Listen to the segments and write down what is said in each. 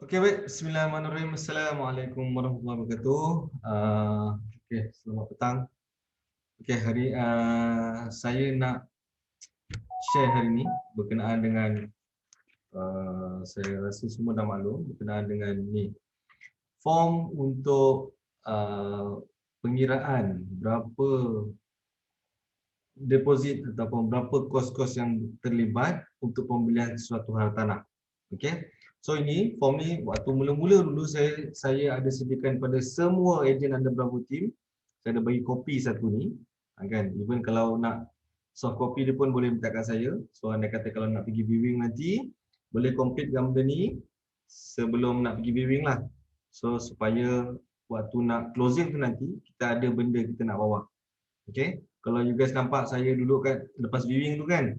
Okey, baik. Bismillahirrahmanirrahim. Assalamualaikum warahmatullahi wabarakatuh. Okey, selamat petang. Okey, saya nak share hari ini berkenaan dengan saya rasa semua dah maklum berkenaan dengan ni form untuk pengiraan berapa deposit ataupun berapa kos-kos yang terlibat untuk pembelian sesuatu harta tanah. Okey. So ini form ni waktu mula-mula dulu saya ada sediakan pada semua ejen under Bravo team. Saya ada bagi kopi satu ni. Kan, even kalau nak soft copy dia pun boleh minta kat saya. So anda kata kalau nak pergi viewing nanti boleh completekan benda ni sebelum nak pergi viewing lah. So supaya waktu nak closing tu nanti kita ada benda kita nak bawa. Okay, kalau you guys nampak saya duduk kat lepas viewing tu kan,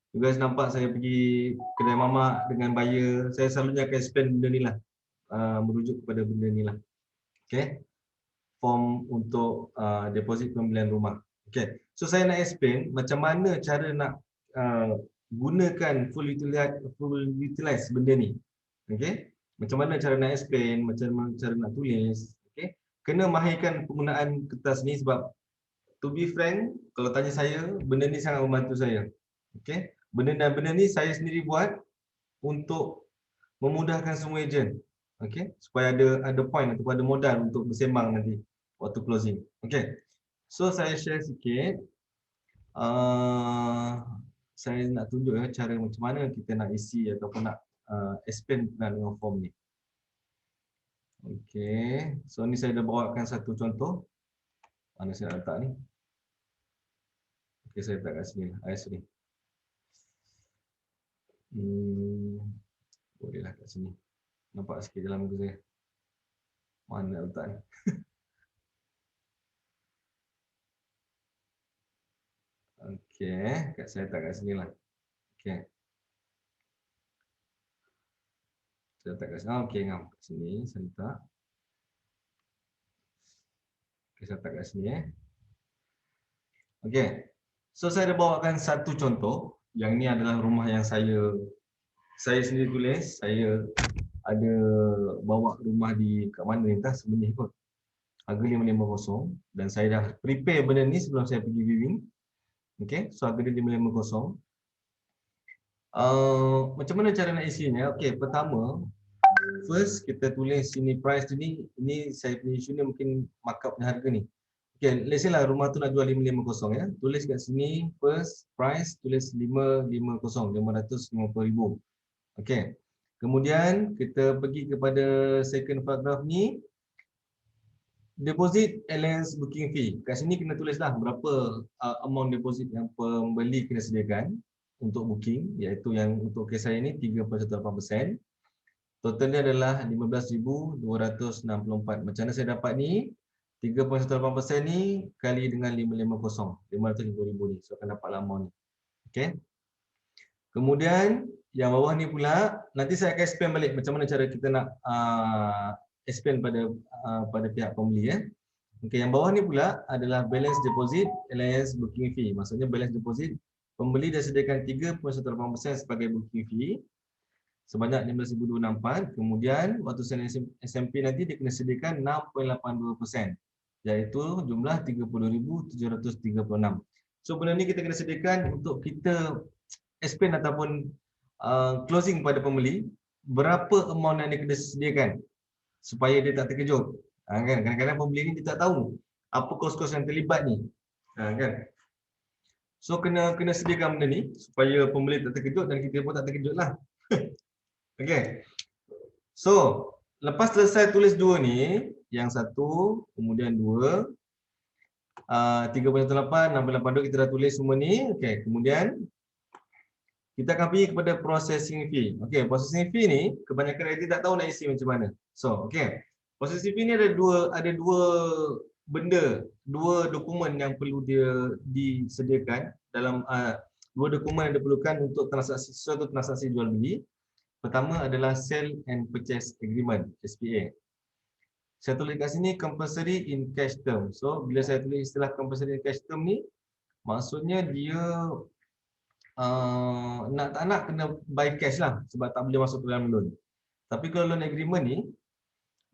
you guys nampak saya pergi kedai mamak dengan buyer, saya selalunya akan explain benda ni lah, merujuk kepada benda ni lah. Okay, form untuk deposit pembelian rumah. Okay, so saya nak explain macam mana cara nak gunakan full utilize benda ni. Okay, macam mana cara nak explain, macam mana cara nak tulis. Okay, kena mahirkan penggunaan kertas ni sebab to be frank, kalau tanya saya, benda ni sangat membantu saya. Okay? Benda ni saya sendiri buat untuk memudahkan semua ejen. Okay? Supaya ada point ataupun ada modal untuk bersembang nanti waktu closing. Okay? So saya share sikit. Saya nak tunjuk cara macam mana kita nak isi ataupun nak explain dengan form ni. Okay. So ni saya dah bawakan satu contoh. Mana saya nak letak ni? Okay, saya letak kat sini lah, sini. Bolehlah kat sini. Nampak sikit dalam muka saya. Mana nak letak ni? Okay, saya letak kat sini lah. Okay. Saya letak kat sini. Okay, ngam. Kat sini saya letak. Okay, saya letak kat sini. Okay. So, saya dah bawakan satu contoh. Yang ni adalah rumah yang saya sendiri tulis. Saya ada bawa rumah di kat mana ni, entah sebenih kot. Harga 550 dan saya dah prepare benda ni sebelum saya pergi viewing. Okay, so harga dia 550. Macam mana cara nak isinya? Okay, pertama, first kita tulis sini price ni. Ini saya punya isu ni mungkin markup punya harga ni. Okay, let's say lah rumah tu nak jual 550 ya. Tulis kat sini first price, tulis 550,000. Okay. Kemudian kita pergi kepada second paragraph ni, deposit allowance booking fee. Kat sini kena tulislah berapa amount deposit yang pembeli kena sediakan untuk booking, iaitu yang untuk kes saya ni 3.18%. Totalnya adalah 15,264. Macam mana saya dapat ni? 3.18% ni kali dengan 550, 550,000 ni. So akan dapat amount ni. Okay. Kemudian yang bawah ni pula, nanti saya akan explain balik macam mana cara kita nak explain pada pihak pembeli ya. Okey, yang bawah ni pula adalah balance deposit allowance booking fee. Maksudnya balance deposit, pembeli dah sediakan 3.18% sebagai booking fee sebanyak 15,264. Kemudian waktu send SMP nanti dia kena sediakan 6.82%, iaitu jumlah 30,736. So benda ni kita kena sediakan untuk kita explain ataupun closing pada pembeli berapa amount yang dia kena sediakan supaya dia tak terkejut. Kan? Kadang-kadang pembeli ni dia tak tahu apa kos-kos yang terlibat ni. Kan? So kena sediakan benda ni supaya pembeli tak terkejut dan kita pun tak terkejut lah. Okay. So lepas selesai tulis dua ni, yang satu, kemudian dua, 3.8, 6.82 kita dah tulis semua ni. Okay. Kemudian kita akan pergi kepada processing fee. Okay, processing fee ni kebanyakan ejen tak tahu nak isi macam mana. So, okay. Processing fee ni ada dua benda, dua dokumen yang perlu dia disediakan dalam dua dokumen yang diperlukan untuk suatu transaksi jual beli. Pertama adalah Sale and Purchase Agreement, SPA. Saya tulis kat sini compulsory in cash term. So, bila saya tulis istilah compulsory in cash term ni, maksudnya dia nak tak nak kena buy cash lah sebab tak boleh masuk ke dalam loan. Tapi kalau loan agreement ni,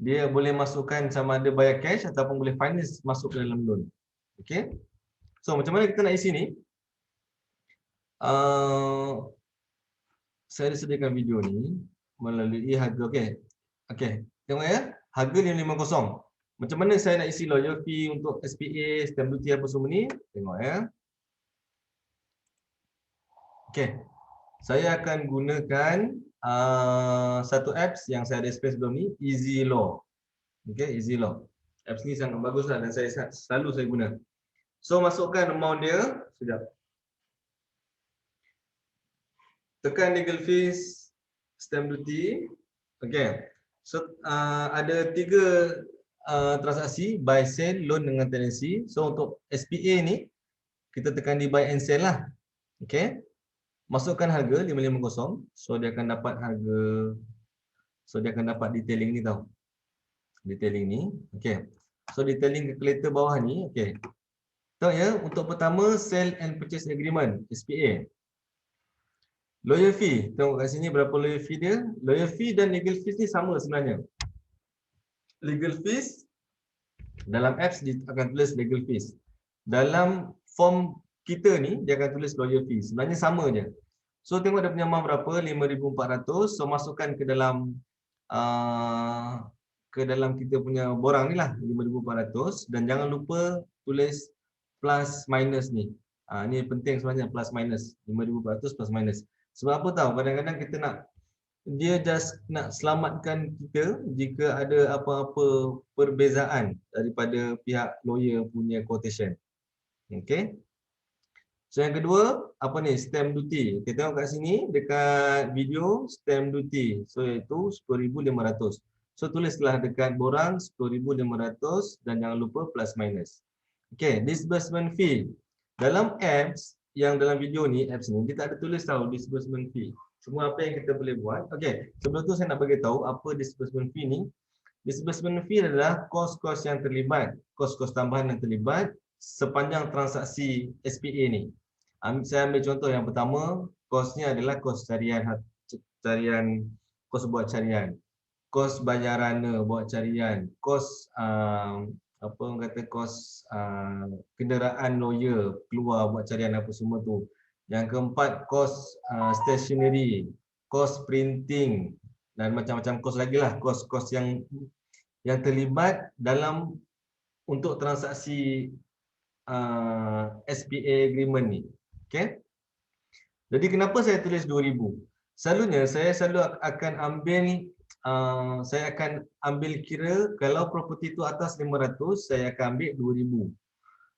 dia boleh masukkan sama ada bayar cash ataupun boleh finance masuk ke dalam loan. Okay. So macam mana kita nak isi ni? Saya sediakan video ni melalui harga. Okay. Tengok ya. Harga 550. Macam mana saya nak isi lawyer fee untuk SPA, stamp duty apa semua ni? Tengok ya. Okay. Saya akan gunakan satu apps yang saya ada explain sebelum ni, Easy Law. Okay, Easy Law. Apps ni sangat bagus lah dan selalu saya guna. So masukkan amount dia. Sekejap. Tekan legal fees, stamp duty. Okay. So ada 3 transaksi, buy, sell, loan dengan tenancy. So untuk SPA ni kita tekan di buy and sell lah. Okay. Masukkan harga 550. So dia akan dapat harga. So dia akan dapat detailing ni tau. Detailing ni. Okay. So detailing calculator bawah ni. Okay. Tahu ya, untuk pertama sell and purchase agreement SPA. Lawyer fee. Tengok kat sini berapa lawyer fee dia. Lawyer fee dan legal fees ni sama sebenarnya. Legal fees dalam apps dia akan tulis legal fees. Dalam form kita ni dia akan tulis lawyer fee. Sebenarnya sama je. So tengok dia punya amount berapa, 5,400. So masukkan ke dalam kita punya borang ni lah, 5,400. Dan jangan lupa tulis plus minus ni. Ni penting sebenarnya, plus minus. 5,400 plus minus. Sebab apa tahu, kadang-kadang kita dia just nak selamatkan kita jika ada apa-apa perbezaan daripada pihak lawyer punya quotation. Okay. So yang kedua, apa ni? Stamp duty. Kita tengok kat sini, dekat video, stamp duty. So iaitu 10,500. So tulislah dekat borang 10,500 dan jangan lupa plus minus. Okay, disbursement fee. Dalam apps, yang dalam video ni, apps ni, dia tak ada tulis tahu disbursement fee. Semua apa yang kita boleh buat. Okay, sebelum tu saya nak bagi tahu apa disbursement fee ni. Disbursement fee adalah kos-kos yang terlibat, kos-kos tambahan yang terlibat sepanjang transaksi SPA ni. Saya ambil contoh yang pertama, kosnya adalah kos carian, kos buat carian, kos bayarana buat carian, kos apa orang kata, kos kenderaan lawyer keluar buat carian apa semua tu. Yang keempat, kos stationery, kos printing dan macam-macam kos lagi lah, kos-kos yang terlibat dalam untuk transaksi SPA agreement ni. Okay. Jadi kenapa saya tulis 2,000? Selalunya saya selalu akan ambil kira kalau properti tu atas 500, saya akan ambil 2,000.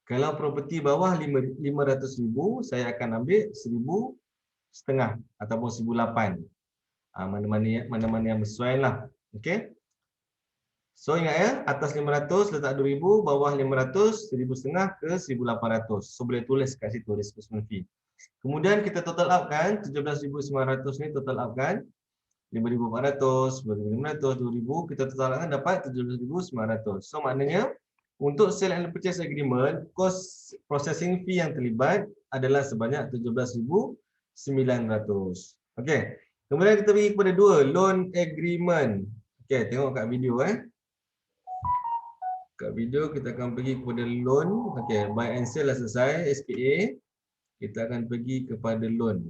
Kalau properti bawah 500,000, saya akan ambil 1,500 ataupun 1,800. Mana-mana yang bersesuaian lah. Okay. So ingat ya, atas 500 letak 2,000, bawah 500, 1,500 ke 1,800. So boleh tulis kat situ disbursement fee. Kemudian kita total up kan, 17,900 ni total up kan. 5,400, 5,500, 2,000, kita total up kan dapat 17,900. So maknanya untuk sale and purchase agreement, kos processing fee yang terlibat adalah sebanyak 17,900. Okey. Kemudian kita pergi kepada 2, loan agreement. Okey, tengok kat video Kat video kita akan pergi kepada loan. Okey, buy and sell dah selesai, SPA. Kita akan pergi kepada loan.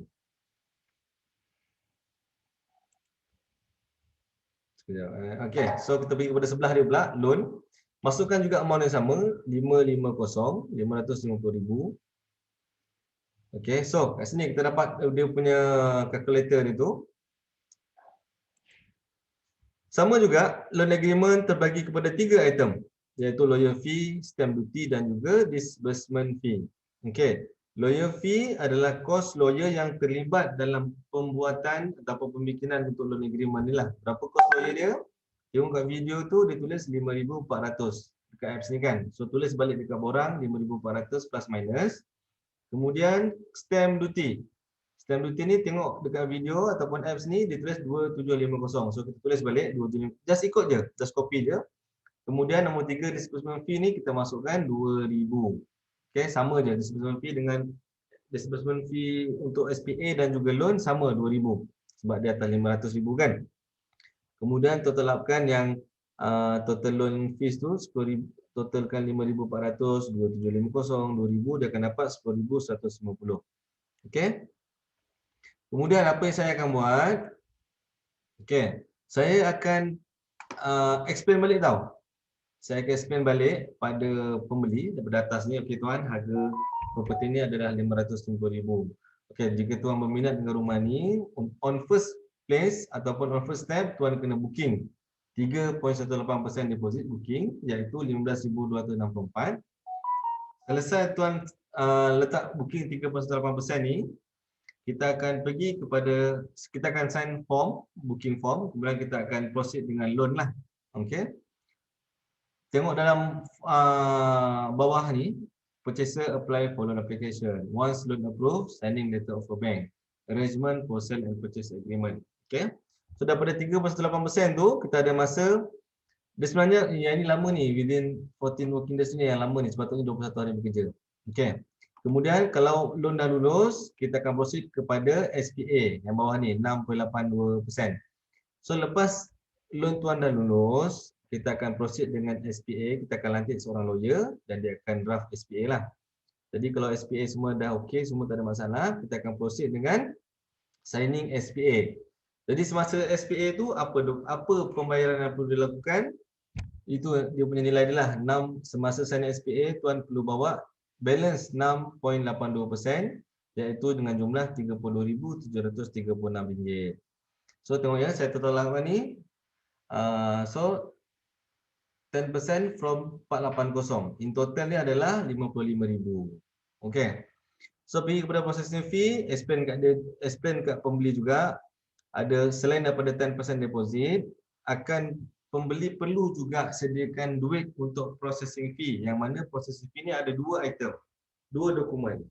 Sekejap. Okey, so kita pergi kepada sebelah dia pula, loan. Masukkan juga amount yang sama, 550, 550,000. Okey, so kat sini kita dapat dia punya calculator dia tu. Sama juga, loan agreement terbagi kepada 3 item, iaitu lawyer fee, stamp duty dan juga disbursement fee. Okey, lawyer fee adalah kos lawyer yang terlibat dalam pembuatan ataupun pembikinan untuk loan agreement ni lah. Berapa kos lawyer dia? Tengok kat video tu dia tulis 5,400 dekat apps ni kan. So tulis balik dekat borang 5,400 plus minus. Kemudian stamp duty. Stamp duty ni tengok dekat video ataupun apps ni dia tulis 2750. So kita tulis balik 2750. Just ikut je, just copy je. Kemudian nombor 3 disbursement fee ni kita masukkan 2,000. Okey, sama je disbursement fee dengan disbursement fee untuk SPA dan juga loan sama 2,000 sebab dia atas 500,000 kan. Kemudian total upkan yang total loan fees tu 10,000, totalkan 5,400, 2,750, 2,000, dia akan dapat 10,150. Okey. Kemudian apa yang saya akan buat? Okey. Saya akan explain balik tau. Saya akan explain balik pada pembeli daripada atas ni. Okey tuan, harga properti ni adalah 550,000. Okey, jika tuan berminat dengan rumah ni, on first place ataupun on first step, tuan kena booking 3.18% deposit booking, iaitu 15,264. Selesai tuan letak booking 3.18% ni, kita akan pergi kepada, kita akan sign form, booking form, kemudian kita akan proceed dengan loan lah. Okey. Tengok dalam bawah ni, purchaser apply for loan application. Once loan approved, signing letter of a bank. Arrangement for sale and purchase agreement. Okay. So daripada 3.8% tu, kita ada masa, dia sebenarnya yang ini lama ni, within 14 working days ni yang lama ni, sepatutnya 21 hari bekerja. Okay. Kemudian kalau loan dah lulus, kita akan proceed kepada SPA yang bawah ni, 6.82%. So lepas loan tuan dah lulus, kita akan proceed dengan SPA, kita akan lantik seorang lawyer dan dia akan draft SPA lah. Jadi kalau SPA semua dah okey, semua tak ada masalah, kita akan proceed dengan signing SPA. Jadi semasa SPA tu apa pembayaran yang perlu dilakukan? Itu dia punya nilai dia lah. 6 semasa sign SPA tuan perlu bawa balance 6.82% iaitu dengan jumlah RM32,736. So tengok ya, saya total lakukan ni. So 10% from 480. In total ni adalah 55,000. Okey. So pergi kepada processing fee, explain kat pembeli juga, ada selain daripada 10% deposit, akan pembeli perlu juga sediakan duit untuk processing fee, yang mana processing fee ni ada dua item, dua dokumen.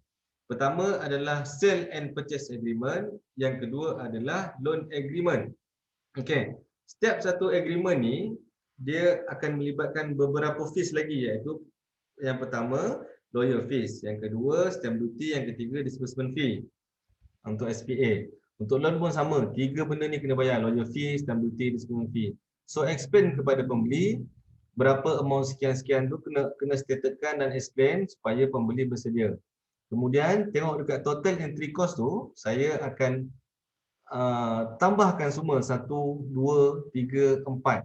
Pertama adalah sale and purchase agreement, yang kedua adalah loan agreement. Okey. Setiap satu agreement ni dia akan melibatkan beberapa fees lagi, iaitu yang pertama lawyer fees, yang kedua stamp duty, yang ketiga disbursement fee untuk SPA. Untuk loan pun sama, tiga benda ni kena bayar, lawyer fee, stamp duty, disbursement fee. So explain kepada pembeli berapa amount sekian-sekian tu kena statetkan dan explain supaya pembeli bersedia. Kemudian tengok dekat total entry cost tu, saya akan tambahkan semua 1, 2, 3, 4.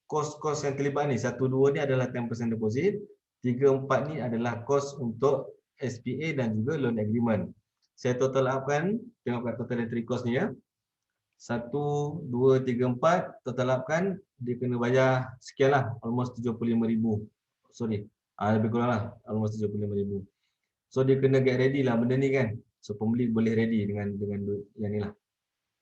Kos-kos yang terlibat ni, 1, 2 ni adalah 10% deposit, 3, 4 ni adalah kos untuk SPA dan juga loan agreement. Saya total upkan, tengok kat total entry cost ni ya. 1, 2, 3, 4 total upkan, dia kena bayar sekian lah, almost 75,000. Sorry, lebih kurang lah, almost 75,000. So dia kena get ready lah benda ni kan. So pembeli boleh ready dengan yang ni lah.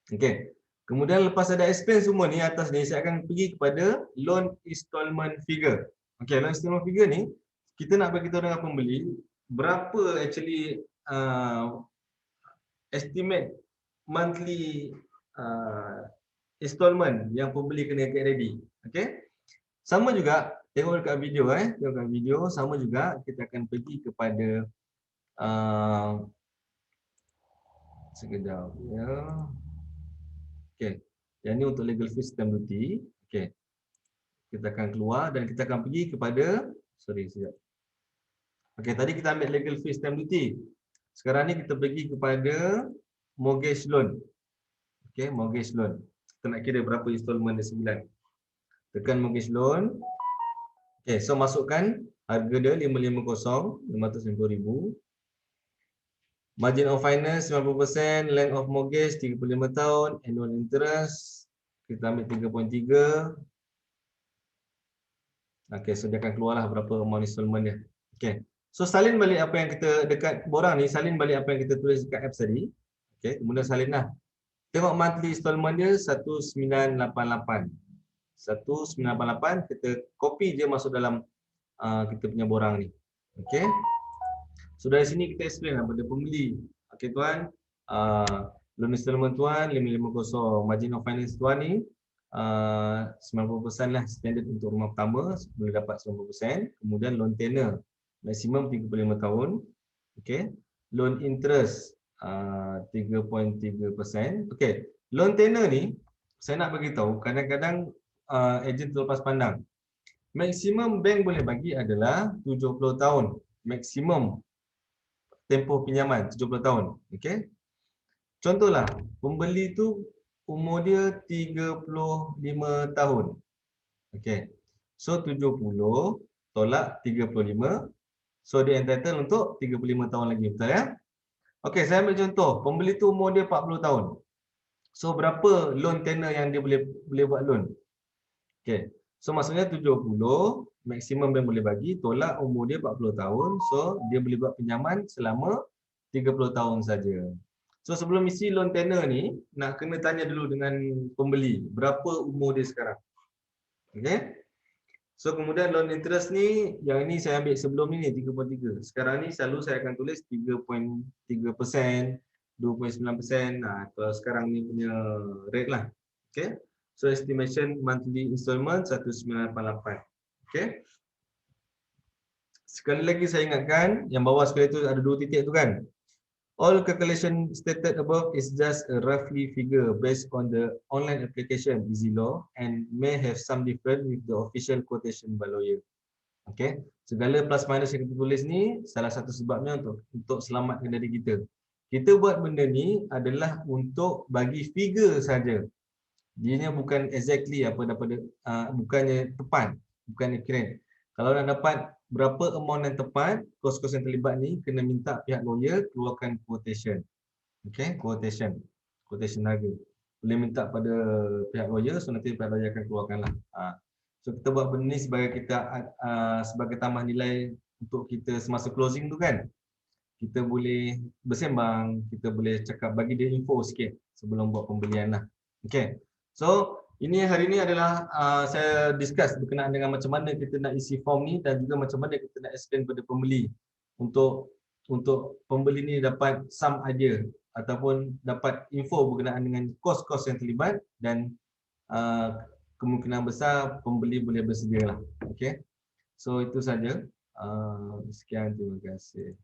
Okay. Kemudian lepas ada expense semua ni, atas ni saya akan pergi kepada loan installment figure. Okay, loan installment figure ni, kita nak bagi tahu dengan pembeli berapa actually estimate monthly installment yang pembeli kena get ready. Okay. Sama juga, tengok dekat video tengok dekat video, sama juga kita akan pergi kepada sekejap ya. Okey. Yang ni untuk legal fees stamp duty. Okey. Kita akan keluar dan kita akan pergi kepada sekejap. Okey, tadi kita ambil legal fees stamp duty. Sekarang ni kita pergi kepada mortgage loan. Okey, mortgage loan. Kita nak kira berapa installment dia sebulan. Tekan mortgage loan. Okey, so masukkan harga dia 550, 550,000. Margin of finance 90%, length of mortgage 35 tahun, annual interest kita ambil 3.3. Okey, so dia akan keluarlah berapa amount installment dia. Okey. So salin balik apa yang kita dekat borang ni, salin balik apa yang kita tulis dekat apps tadi. Okey, kemudian salinlah. Tengok monthly installment dia 1988. 1988 kita copy je masuk dalam kita punya borang ni. Okey. So dari sini kita explain lah pada pembeli. Okey tuan, loan installment tuan 550, margin of finance tuan ni 90% lah standard untuk rumah pertama, boleh dapat 90%. Kemudian loan tenor maksimum 35 tahun. Okey. Loan interest 3.3%. Okey. Loan tenor ni saya nak bagi tahu kadang-kadang ejen terlepas pandang. Maksimum bank boleh bagi adalah 70 tahun. Maksimum tempoh pinjaman 70 tahun. Okey. Contohlah, pembeli tu umur dia 35 tahun. Okey. So 70 tolak 35. So dia entitled untuk 35 tahun lagi, betul ya? Okey, saya ambil contoh, pembeli tu umur dia 40 tahun. So berapa loan tenor yang dia boleh buat loan? Okey. So maksudnya 70 maksimum bank boleh bagi tolak umur dia 40 tahun. So dia boleh buat pinjaman selama 30 tahun saja. So sebelum isi loan tenor ni nak kena tanya dulu dengan pembeli berapa umur dia sekarang. Okey. So kemudian loan interest ni yang ini saya ambil sebelum ni 3.3. Sekarang ni selalu saya akan tulis 3.3%, 2.9%. Kalau sekarang ni punya rate lah. Okey. So estimation monthly installment 1988. Okey. Sekali lagi saya ingatkan yang bawah sekali tu ada 2 titik tu kan. All calculation stated above is just a roughly figure based on the online application Easy Law and may have some different with the official quotation by lawyer. Okey. Segala plus minus yang kita tulis ni salah satu sebabnya untuk selamatkan diri kita. Kita buat benda ni adalah untuk bagi figure saja. Dia bukan exactly apa dapat bukannya tepat, bukan accurate. Kalau nak dapat berapa amount yang tepat, kos-kos yang terlibat ni kena minta pihak lawyer keluarkan quotation. Okey, quotation harga. Boleh minta pada pihak lawyer, so nanti pihak lawyer akan keluarkanlah. So kita buat benda ni sebagai kita sebagai tambah nilai untuk kita semasa closing tu kan. Kita boleh bersembang, kita boleh cakap bagi dia info sikit sebelum buat pembelian lah. Okey. So ini hari ini adalah saya discuss berkenaan dengan macam mana kita nak isi form ni dan juga macam mana kita nak explain kepada pembeli untuk pembeli ni dapat some idea ataupun dapat info berkenaan dengan kos-kos yang terlibat dan kemungkinan besar pembeli boleh bersedialah. Okey. So itu saja. Sekian, terima kasih.